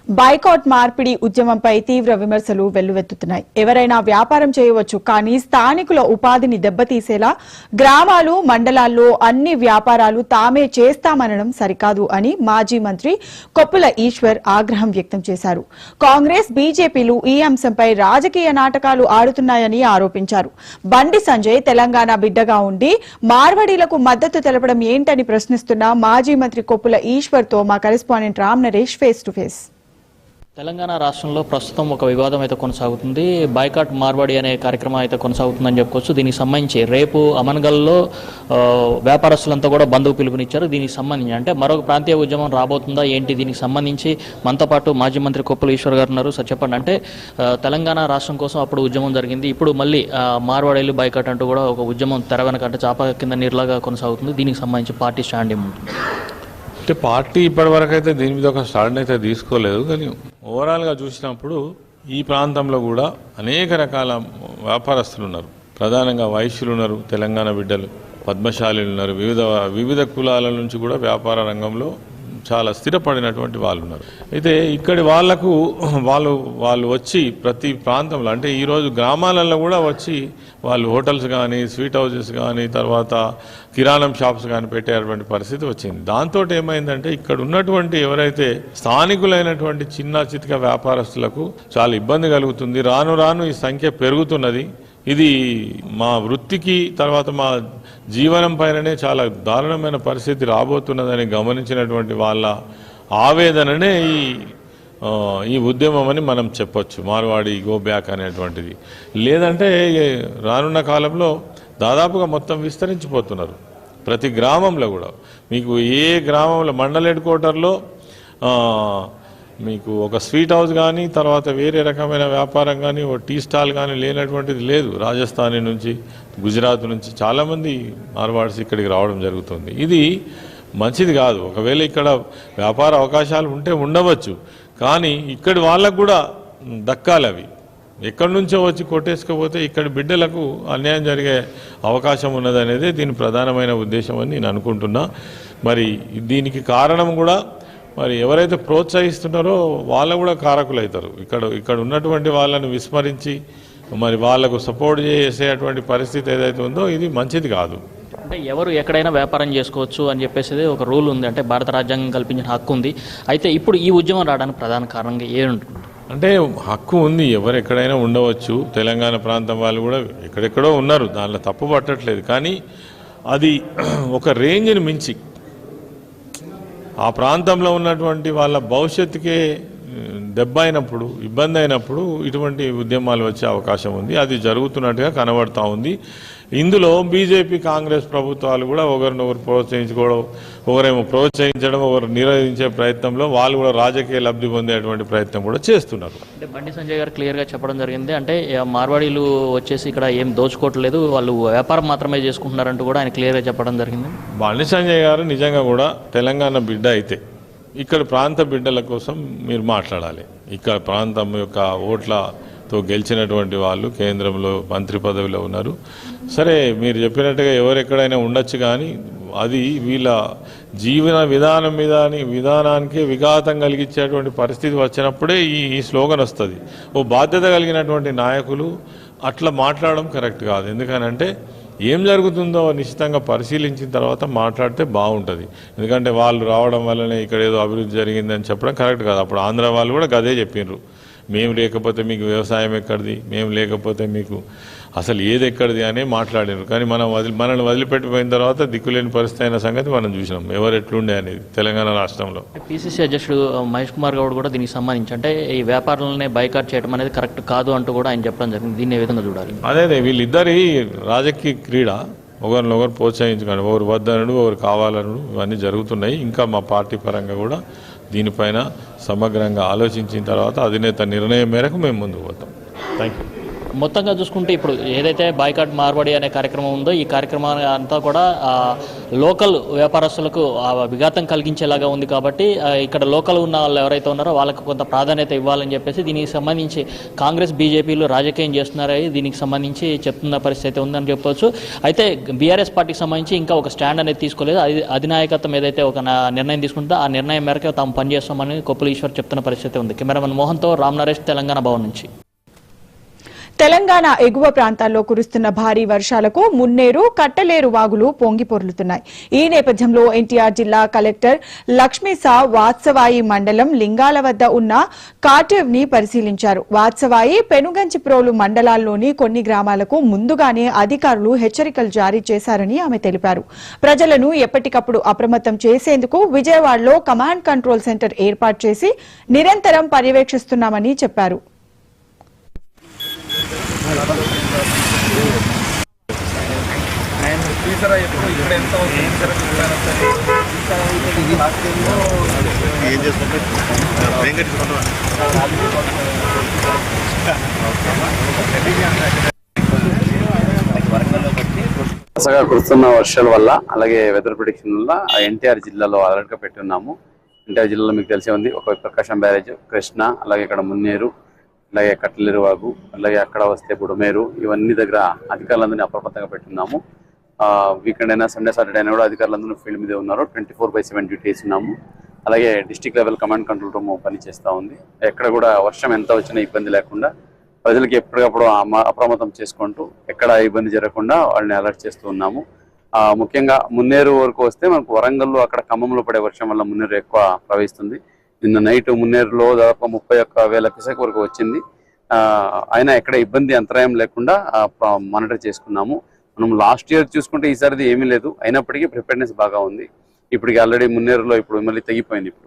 Boycott మార్పిడి ఉద్యమంపై తీవ్ర విమర్శలు వెల్లువెత్తుతున్నాయి. ఎవరైనా వ్యాపారం చేయవచ్చు, కానీ స్థానికుల ఉపాధిని దెబ్బతీసేలా గ్రామాలు, మండలాల్లో అన్ని వ్యాపారాలు తామే చేస్తామనడం సరికాదు అని మాజీ మంత్రి కొప్పుల ఈశ్వర్ ఆగ్రహం వ్యక్తం చేశారు. కాంగ్రెస్, బీజేపీలు ఈ అంశంపై రాజకీయ నాటకాలు ఆడుతున్నాయని ఆరోపించారు. బండి సంజయ్ తెలంగాణ బిడ్డగా ఉండి మార్వాడీలకు మద్దతు తెలపడం ఏంటని ప్రశ్నిస్తున్న మాజీ మంత్రి కొప్పుల ఈశ్వర్ తో మా correspondent Ram Naresh face to face. Telangana రాష్ట్రంలో ప్రస్తుతం ఒక వివాదం అయితే కొనసాగుతుంది. బైకాట్ మార్వాడి అనే కార్యక్రమం అయితే కొనసాగుతుందని చెప్పుకోవచ్చు. దీనికి సంబంధించి రేపు అమన్గల్లో వ్యాపారస్తులంతా కూడా బంధువు పిలుపునిచ్చారు. దీనికి సంబంధించి అంటే మరొక ప్రాంతీయ ఉద్యమం రాబోతుందా ఏంటి, దీనికి సంబంధించి మనతో పాటు మాజీ మంత్రి కొప్పుల ఈశ్వర్ గారు ఉన్నారు. సార్ చెప్పండి, అంటే తెలంగాణ రాష్ట్రం కోసం అప్పుడు ఉద్యమం జరిగింది, ఇప్పుడు మళ్ళీ మార్వాడీలు బైకాట్ అంటూ కూడా ఒక ఉద్యమం తెర వెనక అంటే చాప కింద నీరులాగా కొనసాగుతుంది. దీనికి సంబంధించి పార్టీ స్టాండ్ ఏముంటుంది? అంటే పార్టీ ఇప్పటివరకు అయితే దీని మీద ఒక స్టాండ్ అయితే తీసుకోలేదు, కానీ ఓవరాల్గా చూసినప్పుడు ఈ ప్రాంతంలో కూడా అనేక రకాల వ్యాపారస్తులు ఉన్నారు. ప్రధానంగా వైశ్యులు ఉన్నారు, తెలంగాణ బిడ్డలు, పద్మశాలీలు ఉన్నారు, వివిధ కులాల నుంచి కూడా వ్యాపార రంగంలో చాలా స్థిరపడినటువంటి వాళ్ళు ఉన్నారు. అయితే ఇక్కడి వాళ్లకు వాళ్ళు వచ్చి ప్రతి ప్రాంతంలో అంటే ఈరోజు గ్రామాలలో కూడా వచ్చి వాళ్ళు హోటల్స్ కానీ, స్వీట్ హౌసెస్ కానీ, తర్వాత కిరాణం షాప్స్ కానీ పెట్టేటువంటి పరిస్థితి వచ్చింది. దాంతో ఏమైందంటే ఇక్కడ ఉన్నటువంటి ఎవరైతే స్థానికులైనటువంటి చిన్న చితక వ్యాపారస్తులకు చాలా ఇబ్బంది కలుగుతుంది. రాను రాను ఈ సంఖ్య పెరుగుతున్నది. ఇది మా వృత్తికి తర్వాత మా జీవనం పైననే చాలా దారుణమైన పరిస్థితి రాబోతున్నదని గమనించినటువంటి వాళ్ళ ఆవేదననే ఈ ఉద్యమం అని మనం చెప్పొచ్చు. మార్వాడి గో బ్యాక్ అనేటువంటిది. లేదంటే రానున్న కాలంలో దాదాపుగా మొత్తం విస్తరించిపోతున్నారు. ప్రతి గ్రామంలో కూడా మీకు ఏ గ్రామంలో మండల హెడ్ క్వార్టర్లో మీకు ఒక స్వీట్ హౌస్ కానీ, తర్వాత వేరే రకమైన వ్యాపారం కానీ, ఒక టీ స్టాల్ కానీ లేనటువంటిది లేదు. రాజస్థాన్ నుంచి, గుజరాత్ నుంచి చాలామంది మార్వాడ్స్ ఇక్కడికి రావడం జరుగుతుంది. ఇది మంచిది కాదు. ఒకవేళ ఇక్కడ వ్యాపార అవకాశాలు ఉంటే ఉండవచ్చు, కానీ ఇక్కడి వాళ్ళకు కూడా దక్కాలి. అవి ఎక్కడి నుంచో వచ్చి కొట్టేసుకపోతే ఇక్కడి బిడ్డలకు అన్యాయం జరిగే అవకాశం ఉన్నదనేదే దీని ప్రధానమైన ఉద్దేశం అని నేను అనుకుంటున్నా. మరి దీనికి కారణం కూడా మరి ఎవరైతే ప్రోత్సహిస్తున్నారో వాళ్ళు కూడా కారకులు అవుతారు. ఇక్కడ ఉన్నటువంటి వాళ్ళని విస్మరించి మరి వాళ్లకు సపోర్ట్ చేసేటువంటి పరిస్థితి ఏదైతే ఉందో ఇది మంచిది కాదు. అంటే ఎవరు ఎక్కడైనా వ్యాపారం చేసుకోవచ్చు అని చెప్పేసి ఒక రూల్ ఉంది, అంటే భారత రాజ్యాంగం కల్పించిన హక్కు ఉంది. అయితే ఇప్పుడు ఈ ఉద్యమం రావడానికి ప్రధాన కారణంగా ఏముంటుంది? అంటే హక్కు ఉంది, ఎవరు ఎక్కడైనా ఉండవచ్చు. తెలంగాణ ప్రాంతం వాళ్ళు కూడా ఎక్కడెక్కడో ఉన్నారు, దానిలో తప్పు పట్టట్లేదు. కానీ అది ఒక రేంజ్ని మించి ఆ ప్రాంతంలో ఉన్నటువంటి వాళ్ళ భవిష్యత్తుకే దెబ్బ అయినప్పుడు, ఇబ్బంది అయినప్పుడు ఇటువంటి ఉద్యమాలు వచ్చే అవకాశం ఉంది. అది జరుగుతున్నట్టుగా కనబడతా ఉంది. ఇందులో బీజేపీ, కాంగ్రెస్ ప్రభుత్వాలు కూడా ఒకరినొకరు ప్రోత్సహించుకోవడం, ఒకరేమో ప్రోత్సహించడం, ఒకరు నిరోధించే ప్రయత్నంలో వాళ్ళు కూడా రాజకీయ లబ్ధి పొందేటువంటి ప్రయత్నం కూడా చేస్తున్నారు. అంటే బండి సంజయ్ గారు క్లియర్గా చెప్పడం జరిగింది, అంటే మార్వాడీలు వచ్చేసి ఇక్కడ ఏం దోచుకోవట్లేదు, వాళ్ళు వ్యాపారం మాత్రమే చేసుకుంటున్నారంటూ కూడా ఆయన క్లియర్గా చెప్పడం జరిగింది. బండి సంజయ్ గారు నిజంగా కూడా తెలంగాణ బిడ్డ అయితే ఇక్కడ ప్రాంత బిడ్డల కోసం మీరు మాట్లాడాలి. ఇక్కడ ప్రాంతం యొక్క ఓట్లతో గెలిచినటువంటి వాళ్ళు కేంద్రంలో మంత్రి పదవిలో ఉన్నారు. సరే, మీరు చెప్పినట్టుగా ఎవరెక్కడైనా ఉండొచ్చు, కానీ అది వీళ్ళ జీవన విధానానికి విఘాతం కలిగించేటువంటి పరిస్థితి వచ్చినప్పుడే ఈ స్లోగన్ వస్తుంది. ఓ బాధ్యత కలిగినటువంటి నాయకులు అట్లా మాట్లాడడం కరెక్ట్ కాదు. ఎందుకనంటే ఏం జరుగుతుందో నిశ్చితంగా పరిశీలించిన తర్వాత మాట్లాడితే బాగుంటుంది. ఎందుకంటే వాళ్ళు రావడం వల్లనే ఇక్కడ ఏదో అభివృద్ధి జరిగిందని చెప్పడం కరెక్ట్ కాదు. అప్పుడు ఆంధ్ర వాళ్ళు కూడా గదే చెప్పినారు, మేము లేకపోతే మీకు వ్యవసాయం ఎక్కడిది, మేము లేకపోతే మీకు అసలు ఏది ఎక్కడిది అని మాట్లాడినారు. కానీ మనల్ని వదిలిపెట్టిపోయిన తర్వాత దిక్కులేని పరిస్థితి అయిన సంగతి మనం చూసినాం, ఎవరు ఎట్లుండే అనేది తెలంగాణ రాష్ట్రంలో. పిసిసి అధ్యక్షుడు మహేష్ కుమార్ గౌడ్ కూడా దీనికి సంబంధించి అంటే ఈ వ్యాపారాలనే బైకాట్ చేయడం అనేది కరెక్ట్ కాదు అంటూ కూడా ఆయన చెప్పడం జరిగింది. దీన్ని ఏ విధంగా చూడాలి? అదే వీళ్ళిద్దరి రాజకీయ క్రీడ, ఒకరినొకరు ప్రోత్సహించుకోండి, ఒకరు వద్దనడు, ఒకరు కావాలనడు, ఇవన్నీ జరుగుతున్నాయి. ఇంకా మా పార్టీ పరంగా కూడా దీనిపైన సమగ్రంగా ఆలోచించిన తర్వాత అధినేత నిర్ణయం మేరకు మేము ముందుకు పోతాం. Thank you. మొత్తంగా చూసుకుంటే ఇప్పుడు ఏదైతే బాయ్కాట్ మార్వాడి అనే కార్యక్రమం ఉందో ఈ కార్యక్రమాన్ని అంతా కూడా లోకల్ వ్యాపారస్తులకు విఘాతం కలిగించేలాగా ఉంది కాబట్టి ఇక్కడ లోకల్ ఉన్న వాళ్ళు ఎవరైతే ఉన్నారో వాళ్ళకు కొంత ప్రాధాన్యత ఇవ్వాలని చెప్పేసి దీనికి సంబంధించి కాంగ్రెస్ బీజేపీలు రాజకీయం చేస్తున్నారో దీనికి సంబంధించి చెప్తున్న పరిస్థితి ఉందని చెప్పవచ్చు. అయితే బీఆర్ఎస్ పార్టీకి సంబంధించి ఇంకా ఒక స్టాండ్ అనేది తీసుకోలేదు. అధినాయకత్వం ఏదైతే ఒక నిర్ణయం తీసుకుంటుందో ఆ నిర్ణయం మేరకు తాము పనిచేస్తామని కొప్పుల ఈశ్వర్ చెప్తున్న పరిస్థితి ఉంది. కెమెరామెన్ మోహన్తో రామ్ నరేష్, తెలంగాణ భవన్ నుంచి. తెలంగాణ ఎగువ ప్రాంతాల్లో కురుస్తున్న భారీ వర్షాలకు మున్నేరు, కట్టలేరు వాగులు పొంగి పొర్లుతున్నాయి. ఈ నేపథ్యంలో ఎన్టీఆర్ జిల్లా కలెక్టర్ లక్ష్మీసా వాత్సవాయి మండలం లింగాల వద్ద ఉన్న కాటివ్ ని పరిశీలించారు. వాత్సవాయి, పెనుగంచిప్రోలు మండలాల్లోని కొన్ని గ్రామాలకు ముందుగానే అధికారులు హెచ్చరికలు జారీ చేశారని ఆమె తెలిపారు. ప్రజలను ఎప్పటికప్పుడు అప్రమత్తం చేసేందుకు విజయవాడలో కమాండ్ కంట్రోల్ సెంటర్ ఏర్పాటు చేసి నిరంతరం పర్యవేక్షిస్తున్నామని చెప్పారు. కురుస్తున్న వర్షాల వల్ల అలాగే వెదర్ ప్రిడిక్షన్ వల్ల ఎన్టీఆర్ జిల్లాలో అలర్ట్ గా పెట్టి ఉన్నాము. ఎన్టీఆర్ జిల్లాలో మీకు తెలిసే ఉంది, ఒక ప్రకాశం బ్యారేజ్, కృష్ణ, అలాగే ఇక్కడ మున్నేరు, అలాగే కట్టలేరు వాగు, అలాగే అక్కడ వస్తే బుడమేరు, ఇవన్నీ దగ్గర అధికారులందరినీ అప్రమత్తంగా పెట్టున్నాము. వీకెండ్ అయినా సండే సాటర్డే అయినా కూడా అధికారులందరూ ఫీల్డ్ మీదే ఉన్నారు. 24/7 డ్యూటీ వేస్తున్నాము. అలాగే district level command control room పనిచేస్తూ ఉంది. ఎక్కడ కూడా వర్షం ఎంత వచ్చినా ఇబ్బంది లేకుండా ప్రజలకి ఎప్పటికప్పుడు అప్రమత్తం చేసుకుంటూ ఎక్కడ ఇబ్బంది జరగకుండా వాళ్ళని అలర్ట్ చేస్తూ ఉన్నాము. ముఖ్యంగా మున్నేరు వరకు వస్తే మనకు వరంగల్లో అక్కడ ఖమ్మంలో పడే వర్షం వల్ల మున్నేరు ఎక్కువ ప్రవహిస్తుంది. నిన్న నైట్ మున్నేరులో దాదాపు 31,000 క్యూసెక్ వరకు వచ్చింది. అయినా ఎక్కడ ఇబ్బంది అంతరాయం లేకుండా మానిటర్ చేసుకున్నాము. మనం లాస్ట్ ఇయర్ చూసుకుంటే ఈసారిది ఏమీ లేదు, అయినప్పటికీ ప్రిపేర్నెస్ బాగా ఉంది. ఇప్పటికి ఆల్రెడీ మున్నేరులో ఇప్పుడు మళ్ళీ తగ్గిపోయింది. ఇప్పుడు